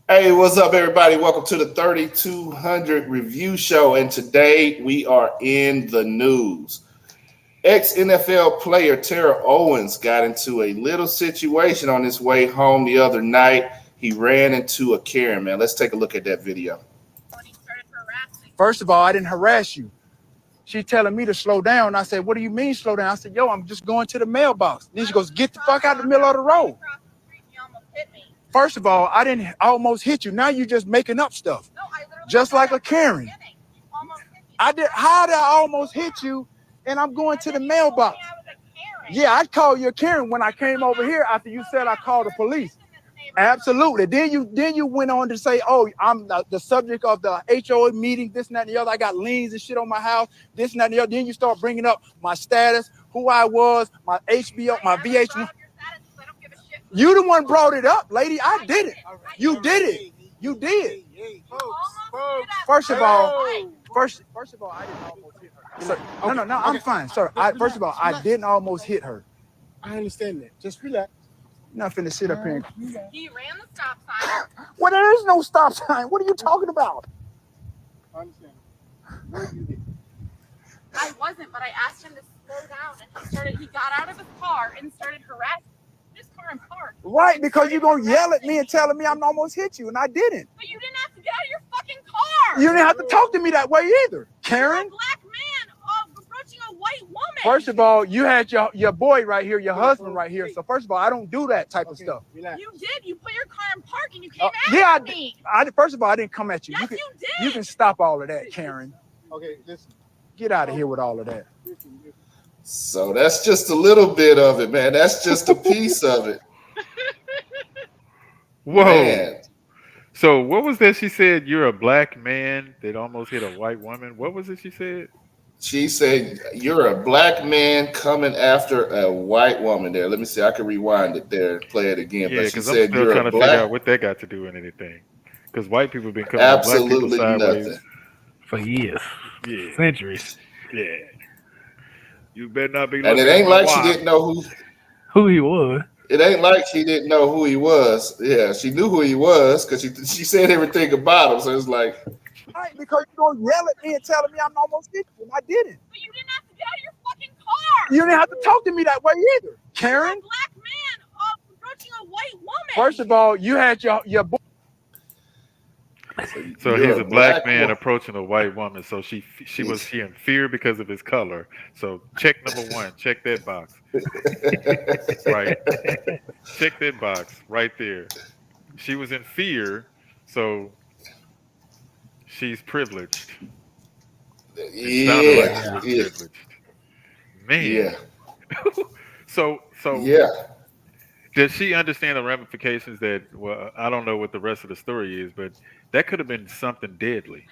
Hey, what's up, everybody? Welcome to the 3200 Review Show. And today we are in the news. Ex NFL player Terrell Owens got into a little situation on his way home the other night. He ran into a Karen, man. Let's take a look at that video. First of all, I didn't harass you. She telling me to slow down. I said, what do you mean slow down? I said, yo, I'm just going to the mailbox. Then she goes, get the fuck out of the middle of the road. First of all, I didn't almost hit you. Now you just making up stuff. Just like a Karen. How did I almost hit you and I'm going to the mailbox? Yeah, I'd call you a Karen when I came over here after you said I called the police. Absolutely. Then you went on to say, oh, I'm the subject of the HOA meeting, this and that and the other. I got liens and shit on my house, this and that and the other. Then you start bringing up my status, who I was, my HBO, my VH1. You the one brought it up, lady. I did it. You did it. You did. First of all, I didn't almost hit her. Sir, no, I'm fine, sir. First of all, I didn't almost hit her. I understand that. Just relax. I'm not finna sit up here. He ran the stop sign. Well, there is no stop sign. What are you talking about? I understand. What did you do? I wasn't, but I asked him to slow down, and he got out of his car and started harassing this car and parked. Right, because you're gonna yell at me and telling me I'm almost hit you, and I didn't. But you didn't have to get out of your fucking car. You didn't have to talk to me that way either, Karen. You're a black man approaching a white woman. First of all, you had your boy right here, your husband right here. So first of all, I don't do that type of stuff. Relax. You did. You put your car in park and you came at me. First of all, I didn't come at you. Yes, you did. You can stop all of that, Karen. Okay, listen. Get out of here with all of that. Listen. So that's just a little bit of it, man. That's just a piece of it. Whoa. Man. So what was that she said? You're a black man that almost hit a white woman. What was it she said? She said, you're a black man coming after a white woman there. Let me see. I can rewind it there and play it again. Yeah, but she because I'm said, still you're trying a to figure black. out what that got to do with anything. Because white people have been coming at black people Absolutely sideways. nothing. For years, Yeah. centuries. Yeah. You better not be And looking it ain't at my like she wife. didn't know who. Who he was? It ain't like she didn't know who he was. Yeah, she knew who he was because she said everything about him. So it's like, Right, because you're gonna yell at me and telling me I'm almost hit you, and I didn't. But you didn't have to get out of your fucking car. You didn't have to talk to me that way either, You're a Karen. black man approaching a white woman. First of all, you had your boy. So you're he's a black man woman. approaching a white woman. So she in fear because of his color. So check number one. Check that box. Right. Check that box right there. She was in fear, so she's privileged. It sounded like she Yeah, was yeah, privileged. Man. yeah, So yeah. does she understand the ramifications that, well, I don't know what the rest of the story is, but that could have been something deadly.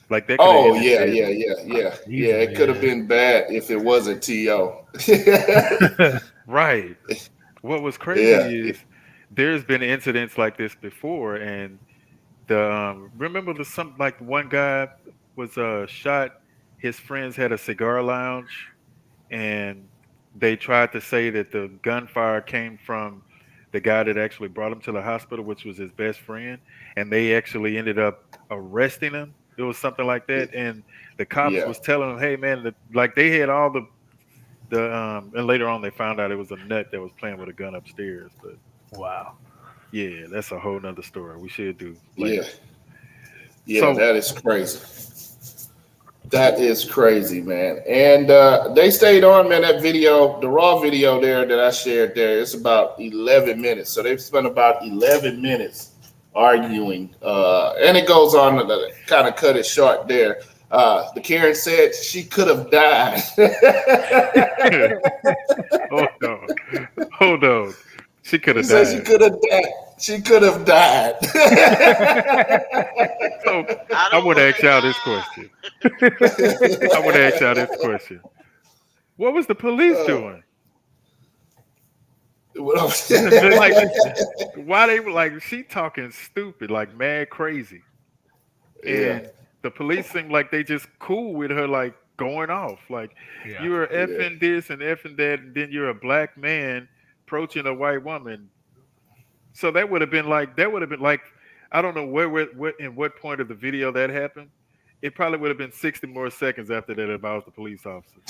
Like that could have Oh, ended yeah, yeah, deadly. yeah, yeah. Yeah, Easily, it could have yeah. been bad if it wasn't T.O. Right. What was Yeah, crazy is there's been incidents like this before, and remember some like one guy was shot. His friends had a cigar lounge, and they tried to say that the gunfire came from the guy that actually brought him to the hospital, which was his best friend, and they actually ended up arresting him. It was something like that, and the cops yeah. was telling him, "Hey, man, like they had all and later on they found out it was a nut that was playing with a gun upstairs." But Wow. yeah, that's a whole nother story. We should do Yeah, later. yeah, So that is crazy. That is crazy, man. And they stayed on, man. That video, the raw video there that I shared there, it's about 11 minutes. So they've spent about 11 minutes arguing. And it goes on to kind of cut it short there. The Karen said she could have died. hold on, hold on. She could She have said she died. could have died. She could have died. So I I don't want to want ask to y'all this die. question. I want to ask y'all this question. What was the police doing? That's a good Like, question. why they were like she talking stupid, like mad crazy, Yeah, and the police seemed like they just cool with her, like going off, like Yeah. you're yeah. effing this and effing that, and then you're a black man approaching a white woman. So that would have been like I don't know where in what point of the video that happened. It probably would have been 60 more seconds after that if I was the police officer.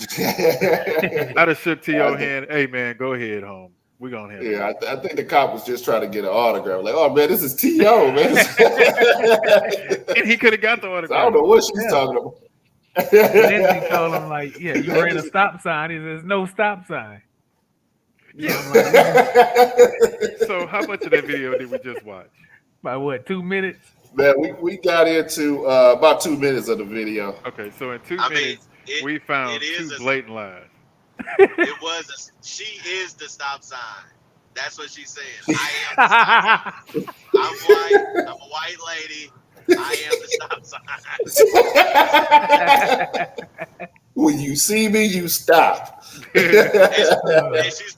I'd have shook to your hand. Hey man, go ahead home. We gonna handle it. I think the cop was just trying to get an autograph. Like, oh man, this is T.O. man. And he could have got the So autograph. I don't know what she's talking about. Then he told him like, yeah, you ran a stop sign. He says no stop sign. Yeah. So how much of that video did we just watch? By what, 2 minutes? Man, we got into about 2 minutes of the video. Okay, so in 2 minutes we found two blatant lies. She is the stop sign. That's what she's saying. I am the stop sign. I'm white. I'm a white lady. I am the stop sign. When you see me, you stop. And she's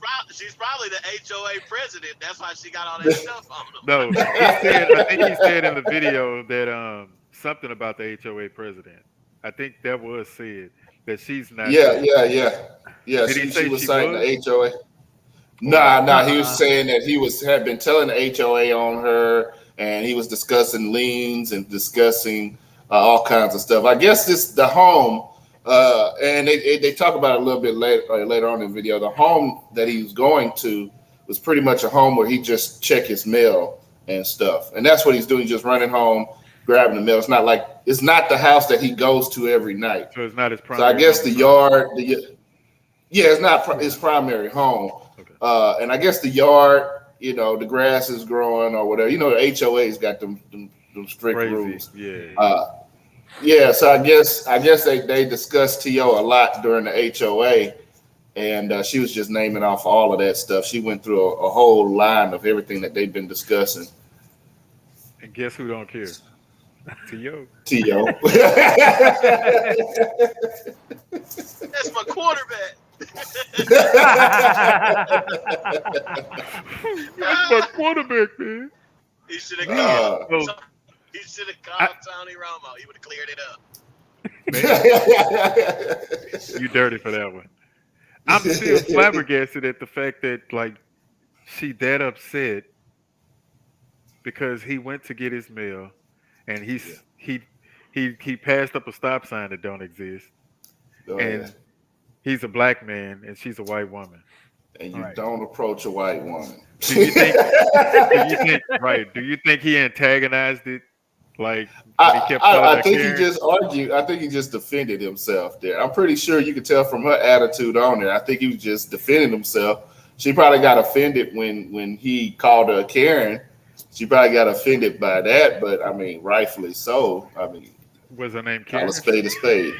probably the HOA president. That's why she got all that stuff on him. No, I think he said in the video that something about the HOA president. I think that was said that she's not. Yeah. Did he say she was she citing was? the HOA. Nah. He was saying that he had been telling the HOA on her, and he was discussing liens and discussing all kinds of stuff. I guess the home. And they talk about it a little bit later on in the video. The home that he was going to was pretty much a home where he just check his mail and stuff. And that's what he's doing, just running home, grabbing the mail. It's not the house that he goes to every night. So it's not his primary. So I guess the yard, it's not his primary home. Okay. And I guess the yard, the grass is growing or whatever. The HOA's got them strict Crazy. rules. Yeah. Yeah, so I guess they discussed T.O. a lot during the HOA, and she was just naming off all of that stuff. She went through a whole line of everything that they've been discussing. And guess who don't care? T.O. T.O. That's my quarterback. That's my quarterback, man. He should have called. He should have called Tony Romo. He would have cleared it up. Man, you dirty for that one. I'm still flabbergasted at the fact that she that upset because he went to get his mail and he passed up a stop sign that don't exist. He's a black man and she's a white woman. And you don't approach a white woman. Do you think he antagonized it? I think he just argued. I think he just defended himself there. I'm pretty sure you could tell from her attitude on there. I think he was just defending himself. She probably got offended when he called her a Karen. She probably got offended by that, but I mean, rightfully so. I mean, was her name Karen? A spade a spade.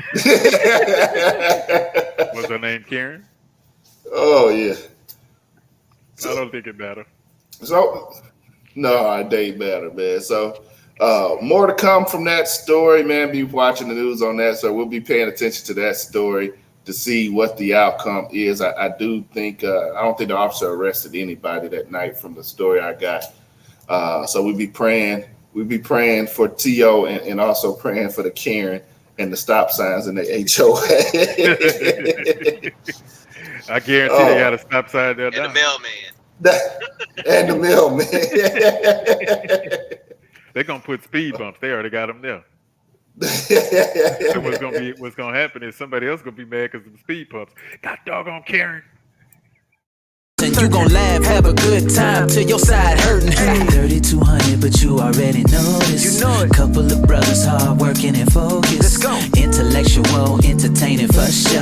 Was her name Karen? Oh yeah. I don't think it mattered. So no, it ain't matter, man. So. More to come from that story, man. Be watching the news on that, so we'll be paying attention to that story to see what the outcome is. I do think I don't think the officer arrested anybody that night from the story I got. So we'll be praying for T.O. and also praying for the Karen and the stop signs in the HOA. I guarantee they got a stop sign there. And the mailman. And the mailman. They're gonna put speed bumps. They already got them there. So what's gonna happen is somebody else gonna be mad because of the speed bumps. God doggone Karen. And you gon' laugh, have a good time till your side hurting. 3200, but you already know this. You know it. Couple of brothers hard working and focused. Let's go. Intellectual, entertaining for sure.